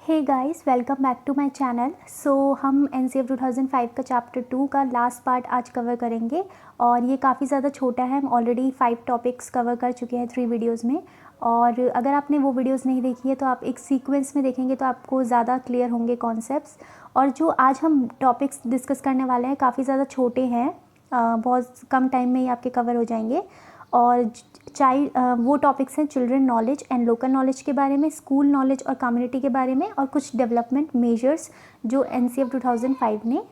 Hey guys, welcome back to my channel. So हम NCF 2005 का chapter 2 का last part आज कवर करेंगे और ये काफ़ी ज़्यादा छोटा है। हम ऑलरेडी 5 टॉपिक्स कवर कर चुके हैं 3 वीडियोस में। और अगर आपने वो वीडियोस नहीं देखी है तो आप एक सीक्वेंस में देखेंगे तो आपको ज़्यादा क्लियर होंगे कॉन्सेप्ट्स। और जो आज हम टॉपिक्स डिस्कस करने वाले हैं काफ़ी ज़्यादा छोटे हैं, बहुत कम टाइम में ही आपके कवर हो जाएंगे। और वो टॉपिक्स हैं children knowledge and local knowledge के बारे में, स्कूल नॉलेज और कम्युनिटी के बारे में, और कुछ डेवलपमेंट मेजर्स जो एनसीएफ 2005 ने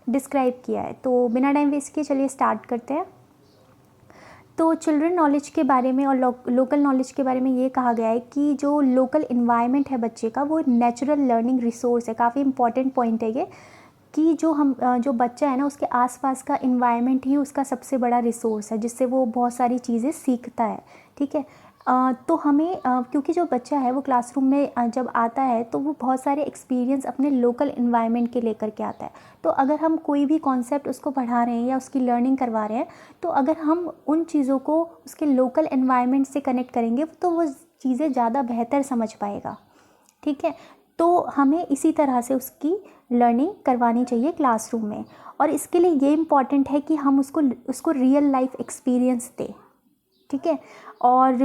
डिस्क्राइब किया है। तो बिना टाइम वेस्ट किए चलिए स्टार्ट करते हैं। तो चिल्ड्रन नॉलेज के बारे में और लोकल नॉलेज के बारे में ये कहा गया है कि जो लोकल इन्वायरमेंट है बच्चे का वो नेचुरल लर्निंग रिसोर्स है। काफ़ी इंपॉर्टेंट पॉइंट है ये कि जो बच्चा है ना उसके आसपास का इन्वायरमेंट ही उसका सबसे बड़ा रिसोर्स है जिससे वो बहुत सारी चीज़ें सीखता है। ठीक है। तो हमें क्योंकि जो बच्चा है वो क्लासरूम में जब आता है तो वो बहुत सारे एक्सपीरियंस अपने लोकल इन्वायरमेंट के लेकर के आता है। तो अगर हम कोई भी कॉन्सेप्ट उसको पढ़ा रहे हैं या उसकी लर्निंग करवा रहे हैं तो अगर हम उन चीज़ों को उसके लोकल इन्वायरमेंट से कनेक्ट करेंगे तो वो चीज़ें ज़्यादा बेहतर समझ पाएगा। ठीक है। तो हमें इसी तरह से उसकी लर्निंग करवानी चाहिए क्लासरूम में। और इसके लिए ये इम्पॉर्टेंट है कि हम उसको रियल लाइफ एक्सपीरियंस दें। ठीक है। और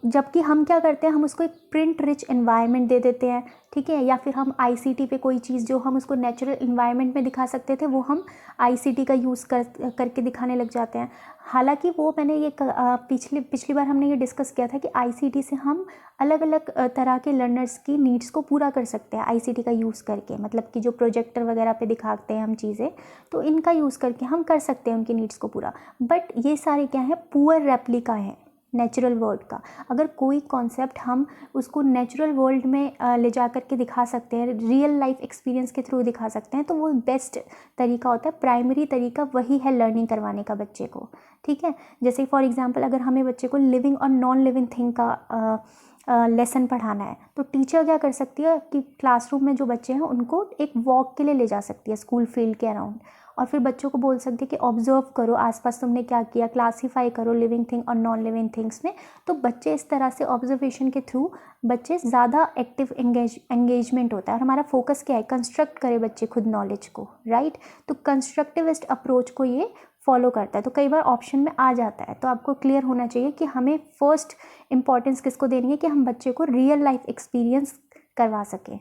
जबकि हम क्या करते हैं, हम उसको एक प्रिंट रिच एनवायरनमेंट दे देते हैं। ठीक है। या फिर हम आईसीटी पे कोई चीज़ जो हम उसको नेचुरल एनवायरनमेंट में दिखा सकते थे वो हम आईसीटी का यूज़ करके दिखाने लग जाते हैं। हालांकि वो मैंने ये पिछली बार हमने ये डिस्कस किया था कि आईसीटी से हम अलग अलग तरह के लर्नर्स की नीड्स को पूरा कर सकते हैं आईसीटी का यूज़ करके। मतलब कि जो प्रोजेक्टर वगैरह पे दिखाते हैं हम चीज़ें, तो इनका यूज़ करके हम कर सकते हैं उनकी नीड्स को पूरा। बट ये सारे क्या है, पुअर रेप्लिका है नेचुरल वर्ल्ड का। अगर कोई कॉन्सेप्ट हम उसको नेचुरल वर्ल्ड में ले जा कर के दिखा सकते हैं, रियल लाइफ एक्सपीरियंस के थ्रू दिखा सकते हैं, तो वो बेस्ट तरीका होता है। प्राइमरी तरीका वही है लर्निंग करवाने का बच्चे को। ठीक है। जैसे फॉर एग्जांपल अगर हमें बच्चे को लिविंग और नॉन लिविंग थिंग का लेसन पढ़ाना है तो टीचर क्या कर सकती है कि क्लासरूम में जो बच्चे हैं उनको एक वॉक के लिए ले जा सकती है स्कूल फील्ड के अराउंड, और फिर बच्चों को बोल सकती है कि ऑब्जर्व करो आसपास तुमने क्या किया, क्लासीफाई करो लिविंग थिंग और नॉन लिविंग थिंग्स में। तो बच्चे इस तरह से ऑब्जर्वेशन के थ्रू बच्चे ज़्यादा एक्टिव एंगेजमेंट होता है। और हमारा फोकस क्या है, कंस्ट्रक्ट करे बच्चे खुद नॉलेज को, राइट। तो कंस्ट्रक्टिविस्ट अप्रोच को ये फॉलो करता है। तो कई बार ऑप्शन में आ जाता है, तो आपको क्लियर होना चाहिए कि हमें फर्स्ट इंपॉर्टेंस किसको देनी है कि हम बच्चे को रियल लाइफ एक्सपीरियंस करवा सकें।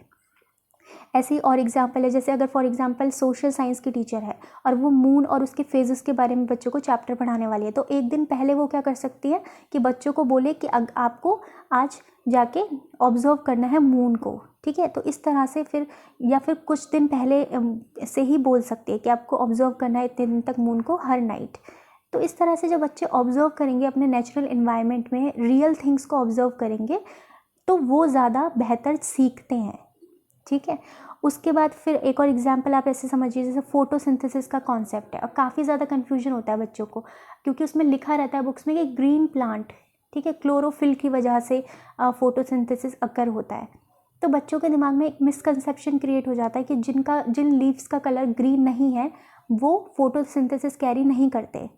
ऐसे ही और एग्जाम्पल है, जैसे अगर फॉर एग्जाम्पल सोशल साइंस की टीचर है और वो मून और उसके फेजेस के बारे में बच्चों को चैप्टर पढ़ाने वाली है, तो एक दिन पहले वो क्या कर सकती है कि बच्चों को बोले कि आपको आज जाके ऑब्जर्व करना है मून को। ठीक है। तो इस तरह से फिर या फिर कुछ दिन पहले से ही बोल सकती है कि आपको ऑब्जर्व करना है इतने दिन तक मून को हर नाइट। तो इस तरह से जब बच्चे ऑब्जर्व करेंगे अपने नेचुरल इन्वायरमेंट में, रियल थिंग्स को ऑब्जर्व करेंगे, तो वो ज़्यादा बेहतर सीखते हैं। ठीक है। उसके बाद फिर एक और एग्जाम्पल आप ऐसे समझिए, जैसे फोटोसिंथेसिस का कॉन्सेप्ट है और काफ़ी ज़्यादा कन्फ्यूजन होता है बच्चों को, क्योंकि उसमें लिखा रहता है बुक्स में कि ग्रीन प्लांट, ठीक है, क्लोरोफिल की वजह से फोटोसिंथेसिस अकर होता है। तो बच्चों के दिमाग में एक मिसकंसेप्शन क्रिएट हो जाता है कि जिन लीव्स का कलर ग्रीन नहीं है वो फोटोसिंथेसिस कैरी नहीं करते।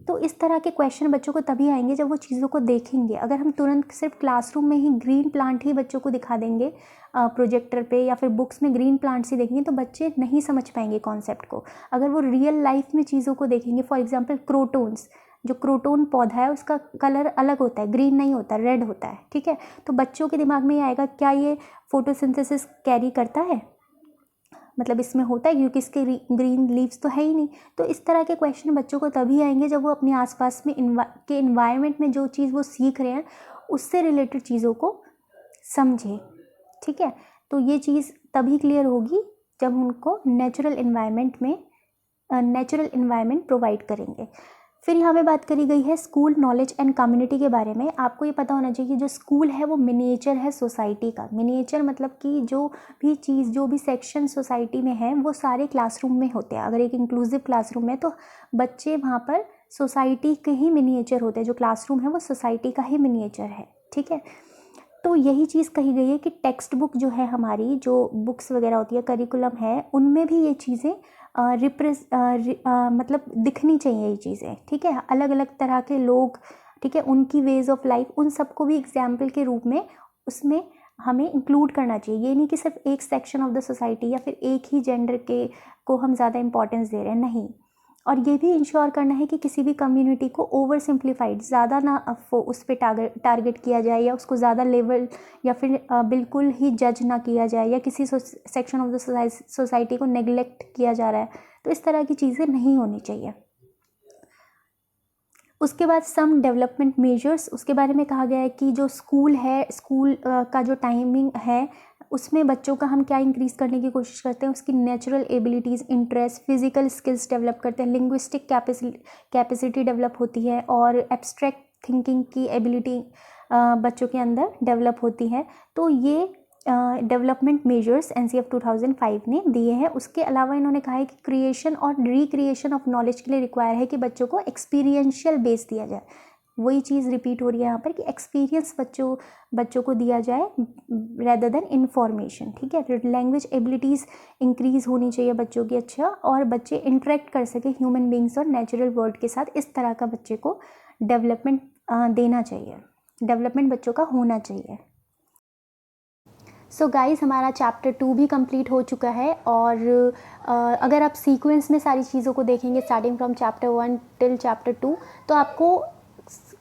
तो इस तरह के क्वेश्चन बच्चों को तभी आएंगे जब वो चीज़ों को देखेंगे। अगर हम तुरंत सिर्फ क्लासरूम में ही ग्रीन प्लांट ही बच्चों को दिखा देंगे प्रोजेक्टर पे, या फिर बुक्स में ग्रीन प्लांट्स ही देखेंगे, तो बच्चे नहीं समझ पाएंगे कॉन्सेप्ट को। अगर वो रियल लाइफ में चीज़ों को देखेंगे, फॉर एग्जांपल क्रोटोन्स, जो क्रोटोन पौधा है उसका कलर अलग होता है, ग्रीन नहीं होता, रेड होता है। ठीक है। तो बच्चों के दिमाग में ये आएगा, क्या ये फोटोसिंथेसिस कैरी करता है, मतलब इसमें होता है, क्योंकि इसके ग्रीन लीव्स तो है ही नहीं। तो इस तरह के क्वेश्चन बच्चों को तभी आएंगे जब वो अपने आसपास में के इन्वायरमेंट में जो चीज़ वो सीख रहे हैं उससे रिलेटेड चीज़ों को समझे। ठीक है। तो ये चीज़ तभी क्लियर होगी जब उनको नेचुरल इन्वायरमेंट प्रोवाइड करेंगे। फिर यहाँ पे बात करी गई है स्कूल नॉलेज एंड कम्युनिटी के बारे में। आपको ये पता होना चाहिए कि जो स्कूल है वो मिनिएचर है सोसाइटी का। मिनिएचर मतलब कि जो भी चीज़, जो भी सेक्शन सोसाइटी में है वो सारे क्लासरूम में होते हैं। अगर एक इंक्लूसिव क्लासरूम है तो बच्चे वहाँ पर सोसाइटी के ही मिनिएचर होते हैं। जो क्लासरूम है वो सोसाइटी का ही मिनिएचर है। ठीक है। तो यही चीज़ कही गई है कि टेक्स्ट बुक जो है हमारी, जो बुक्स वगैरह होती है, करिकुलम है, उनमें भी ये चीज़ें मतलब दिखनी चाहिए ये चीज़ें। ठीक है। अलग अलग तरह के लोग, ठीक है, उनकी वेज ऑफ लाइफ, उन सबको भी एग्जाम्पल के रूप में उसमें हमें इंक्लूड करना चाहिए। ये नहीं कि सिर्फ एक सेक्शन ऑफ द सोसाइटी या फिर एक ही जेंडर के को हम ज़्यादा इंपॉर्टेंस दे रहे हैं, नहीं। और ये भी इंश्योर करना है कि किसी भी कम्युनिटी को ओवर सिंप्लीफाइड ज़्यादा ना उस पर टारगेट किया जाए या उसको ज़्यादा लेवल या फिर बिल्कुल ही जज ना किया जाए या किसी सेक्शन ऑफ द सोसाइटी को नेग्लेक्ट किया जा रहा है। तो इस तरह की चीज़ें नहीं होनी चाहिए। उसके बाद सम डेवलपमेंट मेजर्स, उसके बारे में कहा गया है कि जो स्कूल है, स्कूल का जो टाइमिंग है उसमें बच्चों का हम क्या इंक्रीज़ करने की कोशिश करते हैं, उसकी natural abilities, interest, physical skills develop करते हैं, लिंग्विस्टिक कैपेसिटी डेवलप होती है और एब्स्ट्रैक्ट थिंकिंग की एबिलिटी बच्चों के अंदर डेवलप होती है। तो ये डेवलपमेंट मेजर्स NCF 2005 ने दिए हैं। उसके अलावा इन्होंने कहा है कि क्रिएशन और रिक्रिएशन ऑफ नॉलेज के लिए रिक्वायर है कि बच्चों को एक्सपीरियंशियल बेस दिया जाए। वही चीज़ रिपीट हो रही है यहाँ पर कि एक्सपीरियंस बच्चों को दिया जाए रेदर देन इन्फॉर्मेशन, ठीक है। लैंग्वेज एबिलिटीज़ इंक्रीज़ होनी चाहिए बच्चों की, अच्छा, और बच्चे इंटरेक्ट कर सके ह्यूमन बींग्स और नेचुरल वर्ल्ड के साथ। इस तरह का बच्चे को डेवलपमेंट देना चाहिए, डेवलपमेंट बच्चों का होना चाहिए। सो गाइस, हमारा चैप्टर 2 भी कंप्लीट हो चुका है और अगर आप सीक्वेंस में सारी चीज़ों को देखेंगे starting from chapter 1 till chapter 2 तो आपको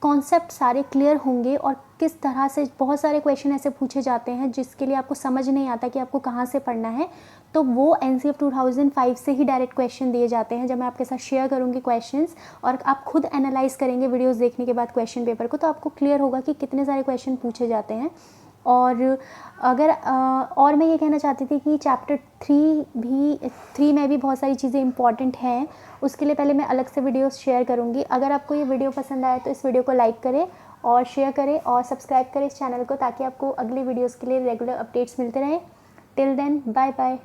कॉन्सेप्ट सारे क्लियर होंगे और किस तरह से बहुत सारे क्वेश्चन ऐसे पूछे जाते हैं जिसके लिए आपको समझ नहीं आता कि आपको कहाँ से पढ़ना है, तो वो NCF 2005 से ही डायरेक्ट क्वेश्चन दिए जाते हैं। जब मैं आपके साथ शेयर करूँगी क्वेश्चंस और आप खुद एनालाइज करेंगे वीडियोस देखने के बाद क्वेश्चन पेपर को, तो आपको क्लियर होगा कि कितने सारे क्वेश्चन पूछे जाते हैं। और अगर और मैं ये कहना चाहती थी कि चैप्टर 3 में भी बहुत सारी चीज़ें इंपॉर्टेंट हैं, उसके लिए पहले मैं अलग से वीडियोस शेयर करूँगी। अगर आपको ये वीडियो पसंद आए तो इस वीडियो को लाइक करें और शेयर करें और सब्सक्राइब करें इस चैनल को, ताकि आपको अगले वीडियोस के लिए रेगुलर अपडेट्स मिलते रहें। Till then, bye bye.